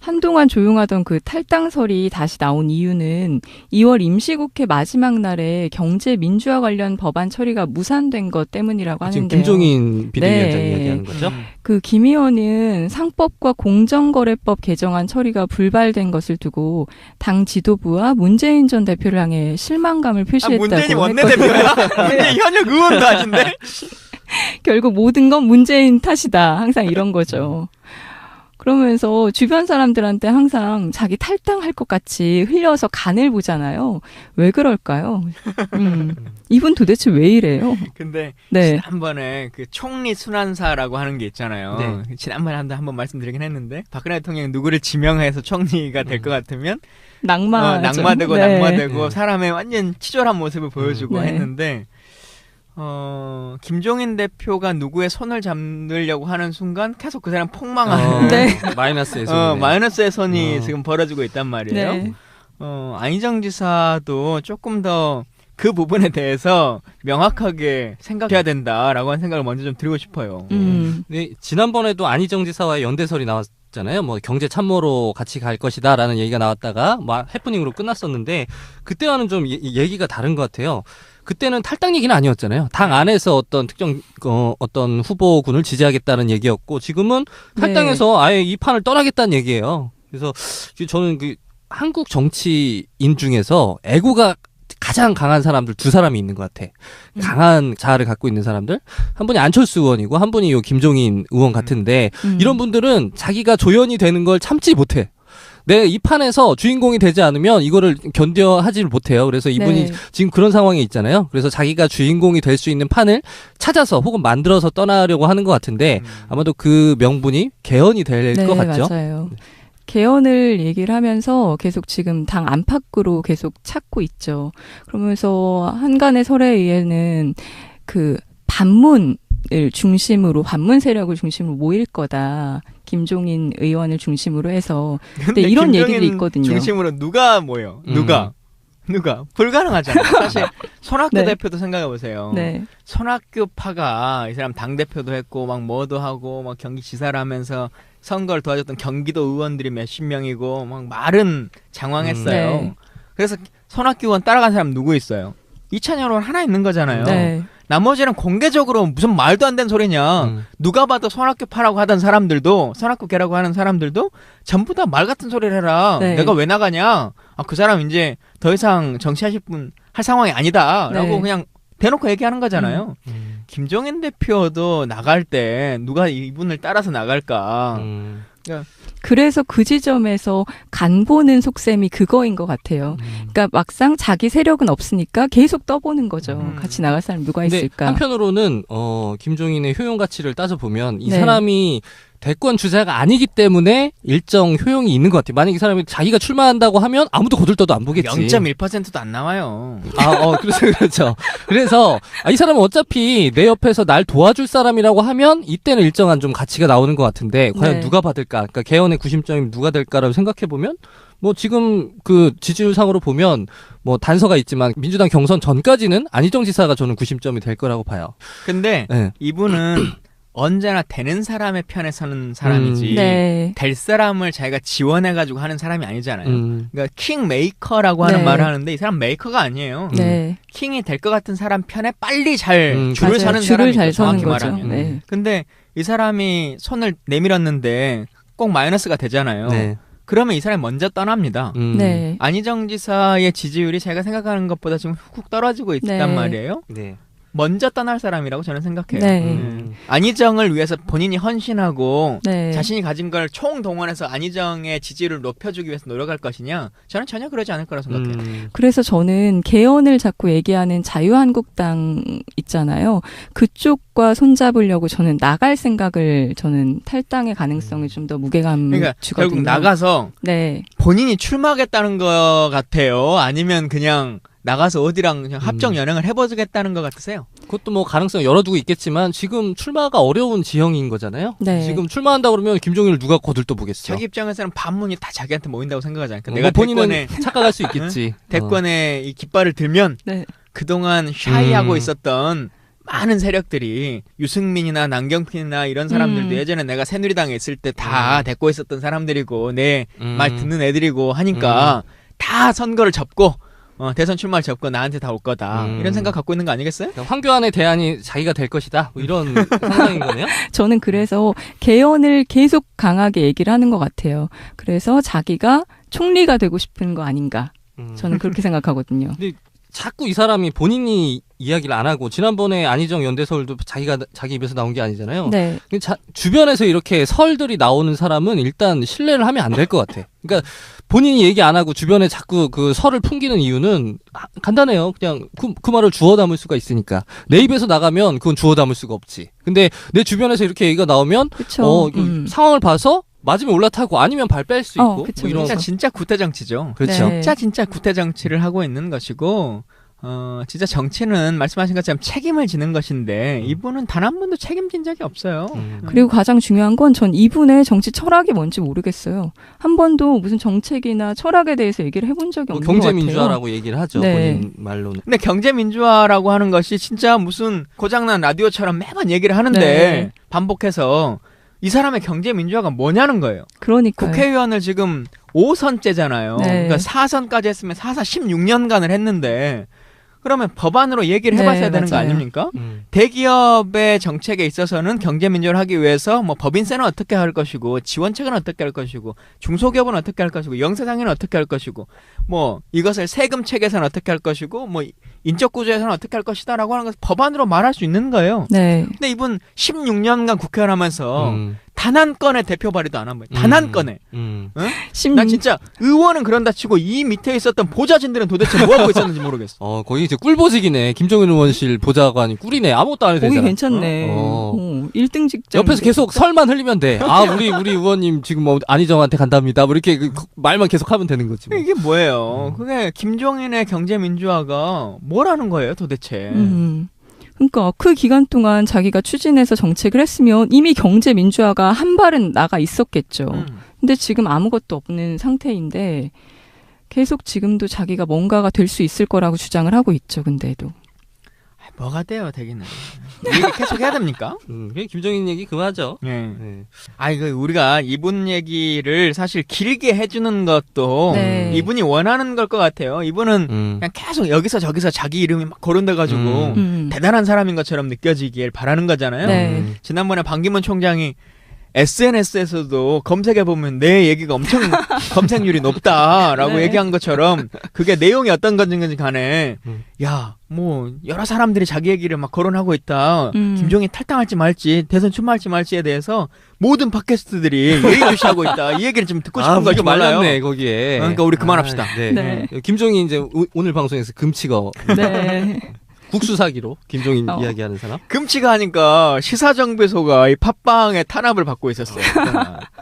한동안 조용하던 그 탈당설이 다시 나온 이유는 2월 임시국회 마지막 날에 경제 민주화 관련 법안 처리가 무산된 것 때문이라고 하는데요. 지금 김종인 비대위원장이 네. 이야기하는 거죠? 그 김 의원은 상법과 공정거래법 개정안 처리가 불발된 것을 두고 당 지도부와 문재인 전 대표를 향해 실망감을 표시했다고 문재인이 했거든요. 원내대표야? 문재인 현역 의원도 아닌데? 결국 모든 건 문재인 탓이다. 항상 이런 거죠. 그러면서 주변 사람들한테 항상 자기 탈당할 것 같이 흘려서 간을 보잖아요. 왜 그럴까요? 이분 도대체 왜 이래요? 근데 네. 지난번에 그 총리 순환사라고 하는 게 있잖아요. 네. 지난번에 한번 말씀드리긴 했는데 박근혜 대통령이 누구를 지명해서 총리가 될 것 같으면 낙마되고 네. 사람의 완전 치졸한 모습을 보여주고 네. 했는데 김종인 대표가 누구의 손을 잡으려고 하는 순간 계속 그 사람 폭망하는 네. 마이너스의 손. 마이너스의 손이 지금 벌어지고 있단 말이에요. 네. 안희정 지사도 조금 더 그 부분에 대해서 명확하게 생각해야 된다라고 하는 생각을 먼저 좀 드리고 싶어요. 네, 지난번에도 안희정 지사와의 연대설이 나왔잖아요. 뭐 경제 참모로 같이 갈 것이다라는 얘기가 나왔다가 뭐 해프닝으로 끝났었는데 그때와는 좀 얘기가 다른 것 같아요. 그때는 탈당 얘기는 아니었잖아요. 당 안에서 어떤 특정 어떤 후보군을 지지하겠다는 얘기였고 지금은 탈당해서 아예 이 판을 떠나겠다는 얘기예요. 그래서 저는 그 한국 정치인 중에서 애고가 가장 강한 사람들 두 사람이 있는 것 같아. 강한 자아를 갖고 있는 사람들. 한 분이 안철수 의원이고 한 분이 요 김종인 의원 같은데 이런 분들은 자기가 조연이 되는 걸 참지 못해. 내 이 판에서 주인공이 되지 않으면 이거를 견뎌하지를 못해요. 그래서 이분이 지금 그런 상황에 있잖아요. 그래서 자기가 주인공이 될 수 있는 판을 찾아서 혹은 만들어서 떠나려고 하는 것 같은데 아마도 그 명분이 개헌이 될 것 같죠. 맞아요. 개헌을 얘기를 하면서 계속 지금 당 안팎으로 계속 찾고 있죠. 그러면서 한간의 설에 의해는 그 반문을 중심으로 반문 세력을 중심으로 모일 거다. 김종인 의원을 중심으로 해서. 근데 이런 얘기도 있거든요. 중심으로 누가 모여? 누가? 불가능하잖아요. 사실 손학규 대표도 생각해 보세요. 네. 손학규 파가 이 사람 당 대표도 했고 막 뭐도 하고 막 경기지사를 하면서 선거를 도와줬던 경기도 의원들이 몇십 명이고 막 말은 장황했어요. 네. 그래서 손학규 의원 따라간 사람 누구 있어요? 이찬열 의원 하나 있는 거잖아요. 네. 나머지는 공개적으로 무슨 말도 안 되는 소리냐. 누가 봐도 손학규 파라고 하던 사람들도 손학규 개라고 하는 사람들도 전부 다 말 같은 소리를 해라. 네. 내가 왜 나가냐. 그 사람 이제 더 이상 정치하실 분 할 상황이 아니다 라고 그냥 대놓고 얘기하는 거잖아요. 김종인 대표도 나갈 때 누가 이분을 따라서 나갈까. 그래서 그 지점에서 간 보는 속셈이 그거인 것 같아요. 그러니까 막상 자기 세력은 없으니까 계속 떠보는 거죠. 같이 나갈 사람 누가 있을까. 한편으로는 김종인의 효용 가치를 따져보면 이 사람이 대권 주자가 아니기 때문에 일정 효용이 있는 것 같아요. 만약 이 사람이 자기가 출마한다고 하면 아무도 거들떠도 안 보겠지. 0.1%도 안 나와요. 그렇죠. 그래서 이 사람은 어차피 내 옆에서 날 도와줄 사람이라고 하면 이때는 일정한 좀 가치가 나오는 것 같은데 과연 누가 받을까? 그러니까 개헌의 구심점이 누가 될까라고 생각해보면 뭐 지금 그 지지율상으로 보면 뭐 단서가 있지만 민주당 경선 전까지는 안희정 지사가 저는 구심점이 될 거라고 봐요. 근데 이분은 언제나 되는 사람의 편에 서는 사람이지 될 사람을 자기가 지원해가지고 하는 사람이 아니잖아요. 그러니까 킹 메이커라고 하는 말을 하는데 이 사람 메이커가 아니에요. 킹이 될 것 같은 사람 편에 빨리 잘 줄을 서는 사람이죠. 정확히 말하면. 근데 이 사람이 손을 내밀었는데 꼭 마이너스가 되잖아요. 그러면 이 사람이 먼저 떠납니다. 안희정 지사의 지지율이 제가 생각하는 것보다 지금 훅 떨어지고 있단 말이에요. 먼저 떠날 사람이라고 저는 생각해요. 안희정을 위해서 본인이 헌신하고 자신이 가진 걸 총동원해서 안희정의 지지율을 높여주기 위해서 노력할 것이냐? 저는 전혀 그러지 않을 거라고 생각해요. 그래서 저는 개헌을 자꾸 얘기하는 자유한국당 있잖아요. 그쪽과 손잡으려고 저는 나갈 생각을 저는 탈당의 가능성이 좀 더 무게감 주거든요. 결국 나가서 본인이 출마하겠다는 것 같아요? 아니면 그냥 나가서 어디랑 그냥 합정 연행을 해보겠다는 것 같으세요? 그것도 뭐 가능성 열어두고 있겠지만 지금 출마가 어려운 지형인 거잖아요. 지금 출마한다 그러면 김종인을 누가 거들떠 보겠어? 자기 입장에서는 반문이 다 자기한테 모인다고 생각하지 않을까? 내가 본인은 착각할 수 있겠지. 대권에 이 깃발을 들면 그동안 샤이하고 있었던 많은 세력들이 유승민이나 남경필이나 이런 사람들도 예전에 내가 새누리당에 있을 때 다 데리고 있었던 사람들이고 내 말 듣는 애들이고 하니까 다 선거를 접고 대선 출마를 접고 나한테 다 올 거다 이런 생각 갖고 있는 거 아니겠어요? 그러니까 황교안의 대안이 자기가 될 것이다 뭐 이런 상상인 거네요. 저는 그래서 개헌을 계속 강하게 얘기를 하는 것 같아요. 그래서 자기가 총리가 되고 싶은 거 아닌가. 저는 그렇게 생각하거든요. 근데 자꾸 이 사람이 본인이 이야기를 안 하고 지난번에 안희정 연대설도 자기 입에서 나온 게 아니잖아요. 네. 주변에서 이렇게 설들이 나오는 사람은 일단 신뢰를 하면 안 될 것 같아. 그러니까 본인이 얘기 안 하고 주변에 자꾸 그 설을 풍기는 이유는 간단해요. 그냥 그 말을 주워 담을 수가 있으니까. 내 입에서 나가면 그건 주워 담을 수가 없지. 근데 내 주변에서 이렇게 얘기가 나오면 상황을 봐서 맞으면 올라타고 아니면 발 뺄 수 있고 그쵸, 뭐 이런 진짜 구태 정치죠. 그렇죠. 네. 진짜 구태 정치를 하고 있는 것이고 진짜 정치는 말씀하신 것처럼 책임을 지는 것인데 이분은 단 한 번도 책임진 적이 없어요. 그리고 가장 중요한 건 전 이분의 정치 철학이 뭔지 모르겠어요. 한 번도 무슨 정책이나 철학에 대해서 얘기를 해본 적이 없는 것 같아요. 경제민주화라고 얘기를 하죠. 네. 본인 말로는. 근데 경제민주화라고 하는 것이 진짜 무슨 고장난 라디오처럼 매번 얘기를 하는데 네. 반복해서 이 사람의 경제민주화가 뭐냐는 거예요. 그러니까요. 국회의원을 지금 5선째잖아요. 네. 그러니까 4선까지 했으면 4사 16년간을 했는데 그러면 법안으로 얘기를 해봤어야 네, 되는 거 맞아요. 아닙니까? 대기업의 정책에 있어서는 경제민주화를 하기 위해서 뭐 법인세는 어떻게 할 것이고 지원책은 어떻게 할 것이고 중소기업은 어떻게 할 것이고 영세상인은 어떻게 할 것이고 뭐 이것을 세금책에서는 어떻게 할 것이고 뭐 인적구조에서는 어떻게 할 것이다라고 하는 것을 법안으로 말할 수 있는 거예요. 네. 근데 이분 16년간 국회의원 하면서 단 한 건의 대표 발의도 안 한 거예요. 단 한 건에. 응? 난 진짜 의원은 그런다 치고 이 밑에 있었던 보좌진들은 도대체 뭐 하고 있었는지 모르겠어. 거기 이제 꿀보직이네. 김정은 의원실 보좌관이 꿀이네. 아무것도 안 해도 되잖아. 거기 괜찮네. 1등 직장. 옆에서 계속 설만 흘리면 돼. 우리 의원님 지금 뭐 안희정한테 간답니다. 뭐 이렇게 말만 계속 하면 되는 거지. 뭐. 이게 뭐예요? 그게 김종인의 경제민주화가 뭐라는 거예요, 도대체? 그러니까 그 기간 동안 자기가 추진해서 정책을 했으면 이미 경제 민주화가 한 발은 나가 있었겠죠. 근데 지금 아무것도 없는 상태인데 계속 지금도 자기가 뭔가가 될 수 있을 거라고 주장을 하고 있죠. 근데도. 뭐가 돼요, 되기는. 이 얘기 계속 해야 됩니까? 김정인 얘기 그만하죠. 네. 우리가 이분 얘기를 사실 길게 해주는 것도 이분이 원하는 걸 것 같아요. 이분은 그냥 계속 여기서 저기서 자기 이름이 막 거론돼가지고 대단한 사람인 것처럼 느껴지길 바라는 거잖아요. 네. 지난번에 반기문 총장이 SNS에서도 검색해보면 내 얘기가 엄청 검색률이 높다라고 얘기한 것처럼 그게 내용이 어떤 건지 간에 뭐 여러 사람들이 자기 얘기를 막 거론하고 있다. 김종인 탈당할지 말지 대선 출마할지 말지에 대해서 모든 팟캐스트들이 예의주시하고 있다. 이 얘기를 좀 듣고 싶은 거지 몰라요. 말렸네 거기에. 그러니까 우리 그만합시다. 네. 김종인 이제 오늘 방송에서 금치거. 네. 국수 사기로 김종인 이야기하는 사람. 금치가 하니까 시사정배소가 이 팟빵에 탄압을 받고 있었어요.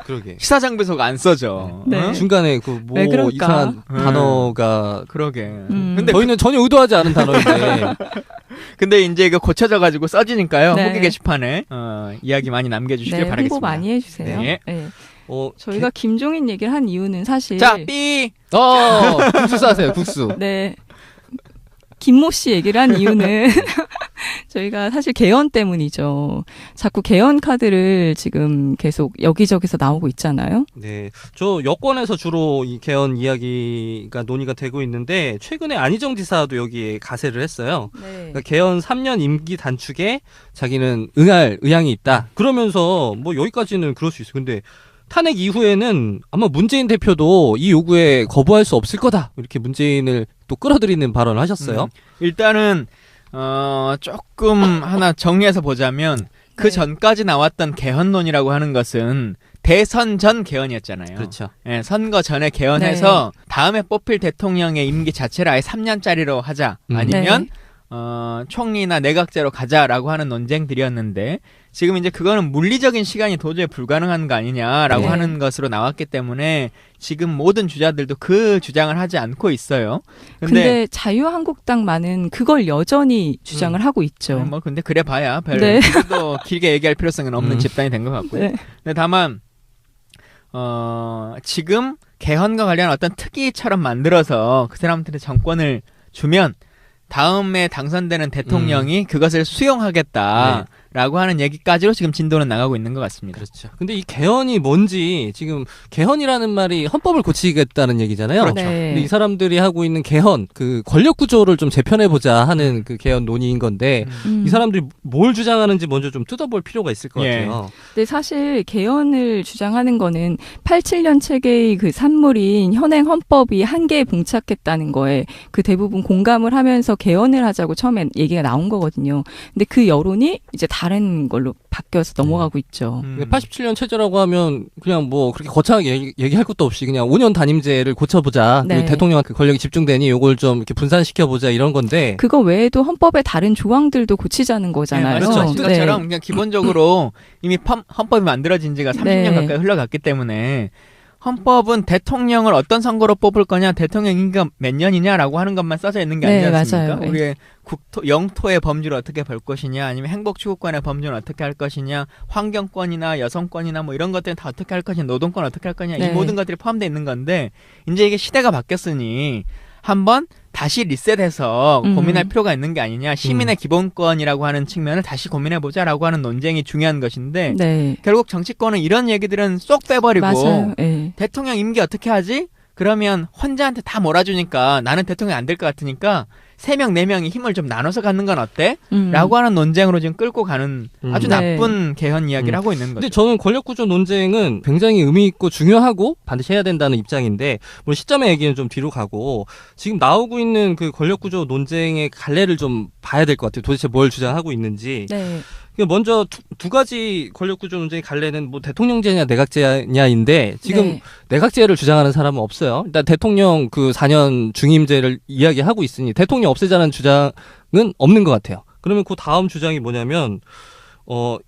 그러게. 시사정배소가 안 써져. 네. 중간에 그 뭐 이상한 단어가 그러게. 근데 저희는 전혀 의도하지 않은 단어인데. 근데 이제 이거 고쳐져 가지고 써지니까요. 네. 후기 게시판에 이야기 많이 남겨주시길 바라겠습니다. 홍보 많이 해주세요. 네. 네. 저희가 김종인 얘기를 한 이유는 사실 국수 싸세요. 국수. 네. 김모 씨 얘기를 한 이유는 저희가 사실 개헌 때문이죠. 자꾸 개헌 카드를 지금 계속 여기저기서 나오고 있잖아요. 네. 저 여권에서 주로 이 개헌 이야기가 논의가 되고 있는데 최근에 안희정 지사도 여기에 가세를 했어요. 네. 그러니까 개헌 3년 임기 단축에 자기는 응할 의향이 있다. 그러면서 뭐 여기까지는 그럴 수 있어요. 근데 탄핵 이후에는 아마 문재인 대표도 이 요구에 거부할 수 없을 거다. 이렇게 문재인을 또 끌어들이는 발언을 하셨어요. 일단은 조금 하나 정리해서 보자면 그 전까지 나왔던 개헌론이라고 하는 것은 대선 전 개헌이었잖아요. 그렇죠. 네, 선거 전에 개헌해서 다음에 뽑힐 대통령의 임기 자체를 아예 3년짜리로 하자. 아니면 총리나 내각제로 가자라고 하는 논쟁들이었는데 지금 이제 그거는 물리적인 시간이 도저히 불가능한 거 아니냐라고 하는 것으로 나왔기 때문에 지금 모든 주자들도 그 주장을 하지 않고 있어요. 근데 자유한국당만은 그걸 여전히 주장을 하고 있죠. 뭐 근데 그래 봐야 별로 길게 얘기할 필요성은 없는 집단이 된 것 같고요. 근데 다만 지금 개헌과 관련 어떤 특위처럼 만들어서 그 사람한테 정권을 주면 다음에 당선되는 대통령이 그것을 수용하겠다라고 하는 얘기까지로 지금 진도는 나가고 있는 것 같습니다. 그렇죠. 근데 이 개헌이 뭔지 지금 개헌이라는 말이 헌법을 고치겠다는 얘기잖아요. 그렇죠. 네. 근데 이 사람들이 하고 있는 개헌, 그 권력 구조를 좀 재편해보자 하는 그 개헌 논의인 건데 이 사람들이 뭘 주장하는지 먼저 좀 뜯어볼 필요가 있을 것 같아요. 근데 사실 개헌을 주장하는 거는 87년 체계의 그 산물인 현행 헌법이 한계에 봉착했다는 거에 그 대부분 공감을 하면서 개헌을 하자고 처음에 얘기가 나온 거거든요. 근데 그 여론이 이제 다른 걸로 바뀌어서 넘어가고 있죠. 87년 체제라고 하면 그냥 뭐 그렇게 거창하게 얘기할 것도 없이 그냥 5년 단임제를 고쳐보자. 네. 그리고 대통령한테 권력이 집중되니 요걸 좀 이렇게 분산시켜보자 이런 건데. 그거 외에도 헌법의 다른 조항들도 고치자는 거잖아요. 네, 그렇죠. 것처럼 그냥 기본적으로 이미 헌법이 만들어진 지가 30년 가까이 흘러갔기 때문에 헌법은 대통령을 어떤 선거로 뽑을 거냐, 대통령 임기가 몇 년이냐라고 하는 것만 써져 있는 게 아니지 않습니까? 맞아요. 우리의 영토의 범주를 어떻게 볼 것이냐, 아니면 행복추구권의 범주를 어떻게 할 것이냐, 환경권이나 여성권이나 뭐 이런 것들은 다 어떻게 할 것이냐, 노동권 어떻게 할 거냐, 이 모든 것들이 포함되어 있는 건데 이제 이게 시대가 바뀌었으니 한번 다시 리셋해서 고민할 필요가 있는 게 아니냐. 시민의 기본권이라고 하는 측면을 다시 고민해보자라고 하는 논쟁이 중요한 것인데 결국 정치권은 이런 얘기들은 쏙 빼버리고 대통령 임기 어떻게 하지? 그러면 혼자한테 다 몰아주니까 나는 대통령이 안 될 것 같으니까 3명, 4명이 힘을 좀 나눠서 갖는 건 어때? 라고 하는 논쟁으로 지금 끌고 가는 아주 나쁜 개헌 이야기를 하고 있는 거죠. 근데 저는 권력구조 논쟁은 굉장히 의미 있고 중요하고 반드시 해야 된다는 입장인데 물론 시점의 얘기는 좀 뒤로 가고 지금 나오고 있는 그 권력구조 논쟁의 갈래를 좀 봐야 될 것 같아요. 도대체 뭘 주장하고 있는지. 먼저 두 가지 권력구조 논쟁의 갈래는 뭐 대통령제냐 내각제냐인데 지금 내각제를 주장하는 사람은 없어요. 일단 대통령 그 4년 중임제를 이야기하고 있으니 대통령 없애자는 주장은 없는 것 같아요. 그러면 그 다음 주장이 뭐냐면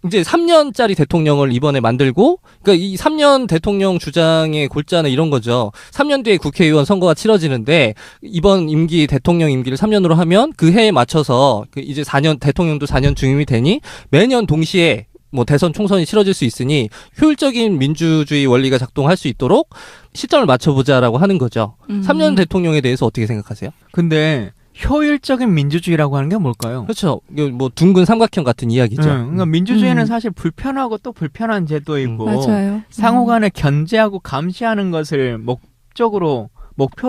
이제 3년짜리 대통령을 이번에 만들고, 그러니까 이 3년 대통령 주장의 골자는 이런 거죠. 3년 뒤에 국회의원 선거가 치러지는데, 이번 임기, 대통령 임기를 3년으로 하면 그 해에 맞춰서, 이제 4년, 대통령도 4년 중임이 되니, 매년 동시에 뭐 대선 총선이 치러질 수 있으니, 효율적인 민주주의 원리가 작동할 수 있도록 시점을 맞춰보자라고 하는 거죠. 3년 대통령에 대해서 어떻게 생각하세요? 근데, 효율적인 민주주의라고 하는 게 뭘까요? 그렇죠. 뭐 둥근 삼각형 같은 이야기죠. 그러니까 민주주의는 사실 불편하고 또 불편한 제도이고 맞아요. 상호 간에 견제하고 감시하는 것을 목표로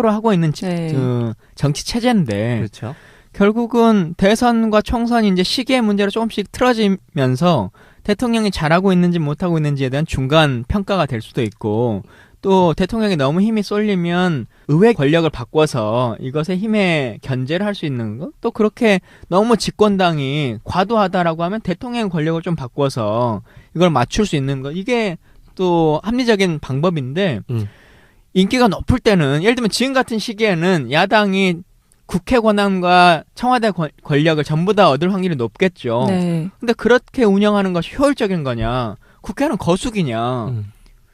하고 있는 그 정치 체제인데 그렇죠. 결국은 대선과 총선이 이제 시기의 문제로 조금씩 틀어지면서 대통령이 잘하고 있는지 못하고 있는지에 대한 중간 평가가 될 수도 있고 또 대통령이 너무 힘이 쏠리면 의회 권력을 바꿔서 이것에 힘에 견제를 할 수 있는 거? 또 그렇게 너무 집권당이 과도하다라고 하면 대통령의 권력을 좀 바꿔서 이걸 맞출 수 있는 거. 이게 또 합리적인 방법인데 인기가 높을 때는 예를 들면 지금 같은 시기에는 야당이 국회 권한과 청와대 권력을 전부 다 얻을 확률이 높겠죠. 근데 그렇게 운영하는 것이 효율적인 거냐? 국회는 거수기냐?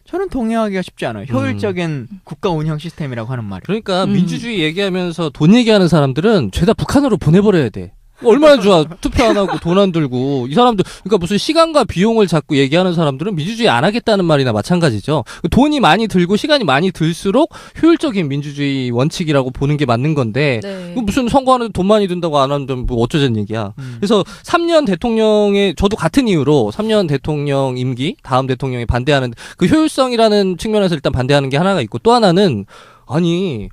저는 동의하기가 쉽지 않아요. 효율적인 국가 운영 시스템이라고 하는 말이. 그러니까 민주주의 얘기하면서 돈 얘기하는 사람들은 죄다 북한으로 보내버려야 돼. 얼마나 좋아. 투표 안 하고 돈 안 들고. 이 사람들, 그러니까 무슨 시간과 비용을 자꾸 얘기하는 사람들은 민주주의 안 하겠다는 말이나 마찬가지죠. 돈이 많이 들고 시간이 많이 들수록 효율적인 민주주의 원칙이라고 보는 게 맞는 건데, 무슨 선거하는데 돈 많이 든다고 안 하는데 뭐 어쩌자는 얘기야. 그래서 3년 대통령의, 저도 같은 이유로 3년 대통령 임기, 다음 대통령이 반대하는 그 효율성이라는 측면에서 일단 반대하는 게 하나가 있고 또 하나는, 아니,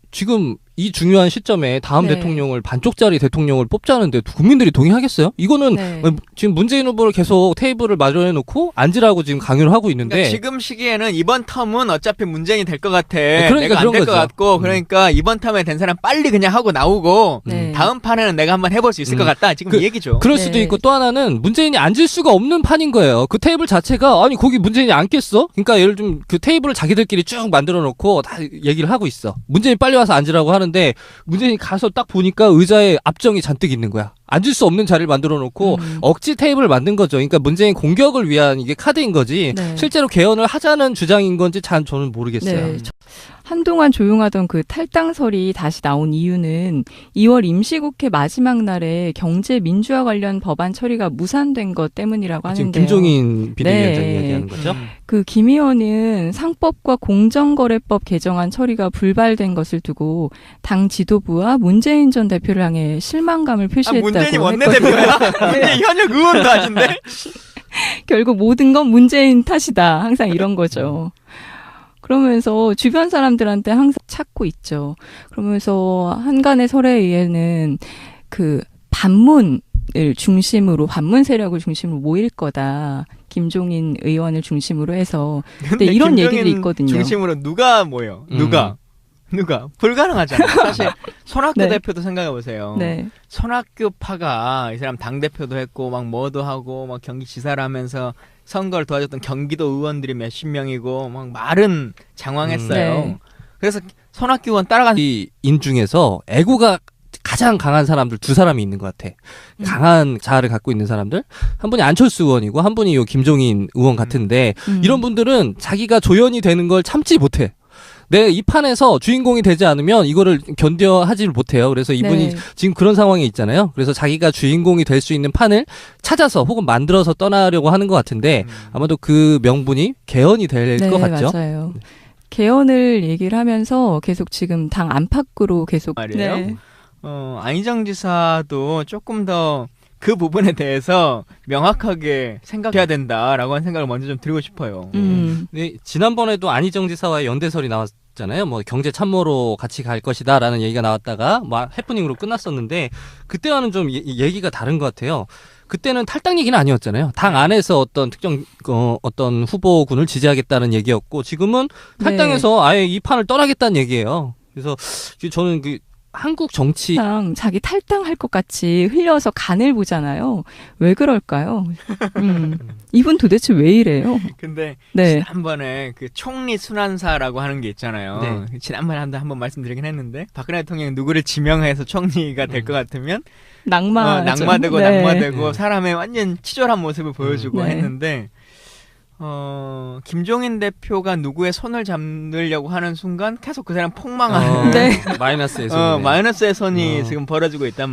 지금 이 중요한 시점에 다음 대통령을 반쪽짜리 대통령을 뽑자는데 국민들이 동의하겠어요? 이거는 지금 문재인 후보를 계속 테이블을 마련해 놓고 앉으라고 지금 강요를 하고 있는데 그러니까 지금 시기에는 이번 텀은 어차피 문재인이 될 것 같아. 그러니까 내가 안 될 것 같고 그러니까 이번 텀에 된 사람 빨리 그냥 하고 나오고 다음 판에는 내가 한번 해볼 수 있을 것 같다. 지금 이 얘기죠. 그럴 수도 있고 또 하나는 문재인이 앉을 수가 없는 판인 거예요. 그 테이블 자체가 아니 거기 문재인이 앉겠어? 그러니까 예를 좀 그 테이블을 자기들끼리 쭉 만들어 놓고 다 얘기를 하고 있어. 문재인 빨리 와서 앉으라고 하는데 문재인이 가서 딱 보니까 의자에 압정이 잔뜩 있는 거야. 앉을 수 없는 자리를 만들어 놓고 억지 테이블을 만든 거죠. 그러니까 문재인 공격을 위한 이게 카드인 거지. 실제로 개헌을 하자는 주장인 건지 잘 저는 모르겠어요. 한동안 조용하던 그 탈당설이 다시 나온 이유는 2월 임시국회 마지막 날에 경제 민주화 관련 법안 처리가 무산된 것 때문이라고 하는데요. 지금 김종인 비대위원장 네. 이야기하는 거죠? 그 김 의원은 상법과 공정거래법 개정안 처리가 불발된 것을 두고 당 지도부와 문재인 전 대표를 향해 실망감을 표시했다고 문재인이 했거든요. 원내대표야? 문재인 현역 의원도 아닌데? 결국 모든 건 문재인 탓이다. 항상 이런 거죠. 그러면서 주변 사람들한테 항상 찾고 있죠. 그러면서 한간의 설에 의해는 그 반문을 중심으로, 반문 세력을 중심으로 모일 거다. 김종인 의원을 중심으로 해서. 근데 이런 얘기들이 있거든요. 중심으로 누가 모여? 누가? 불가능하잖아요. 사실 손학규 네. 대표도 생각해보세요. 네. 손학규 파가 이 사람 당대표도 했고 막 뭐도 하고 막 경기지사를 하면서 선거를 도와줬던 경기도 의원들이 몇십 명이고 막 말은 장황했어요. 네. 그래서 손학규 의원 따라간 이 인 중에서 애고가 가장 강한 사람들 두 사람이 있는 것 같아. 강한 자아를 갖고 있는 사람들. 한 분이 안철수 의원이고 한 분이 요 김종인 의원 같은데 이런 분들은 자기가 조연이 되는 걸 참지 못해. 내 이 판에서 주인공이 되지 않으면 이거를 견뎌하지를 못해요. 그래서 이분이 네. 지금 그런 상황에 있잖아요. 그래서 자기가 주인공이 될 수 있는 판을 찾아서 혹은 만들어서 떠나려고 하는 것 같은데 아마도 그 명분이 개헌이 될 것 같죠. 맞아요. 개헌을 얘기를 하면서 계속 지금 당 안팎으로 계속 말이에요. 네. 안희정 지사도 조금 더 그 부분에 대해서 명확하게 생각해야 된다라고 하는 생각을 먼저 좀 드리고 싶어요. 네, 지난번에도 안희정 지사와의 연대설이 나왔잖아요. 뭐 경제 참모로 같이 갈 것이다라는 얘기가 나왔다가 뭐 해프닝으로 끝났었는데 그때와는 좀 얘기가 다른 것 같아요. 그때는 탈당 얘기는 아니었잖아요. 당 안에서 어떤 특정 어떤 후보군을 지지하겠다는 얘기였고 지금은 탈당해서 아예 이 판을 떠나겠다는 얘기예요. 그래서 저는 그 한국 정치 항상 자기 탈당할 것 같이 흘려서 간을 보잖아요. 왜 그럴까요? 이분 도대체 왜 이래요? 근데 네. 지난번에 그 총리 순환사라고 하는 게 있잖아요. 네. 지난번에 한번 말씀드리긴 했는데 박근혜 대통령이 누구를 지명해서 총리가 될 것 같으면 낙마되고 네. 낙마되고 사람의 완전 치졸한 모습을 보여주고 네. 했는데 김종인 대표가 누구의 손을 잡으려고 하는 순간 계속 그 사람 폭망하는 네. 마이너스의 손이네. 마이너스의 손이 지금 벌어지고 있단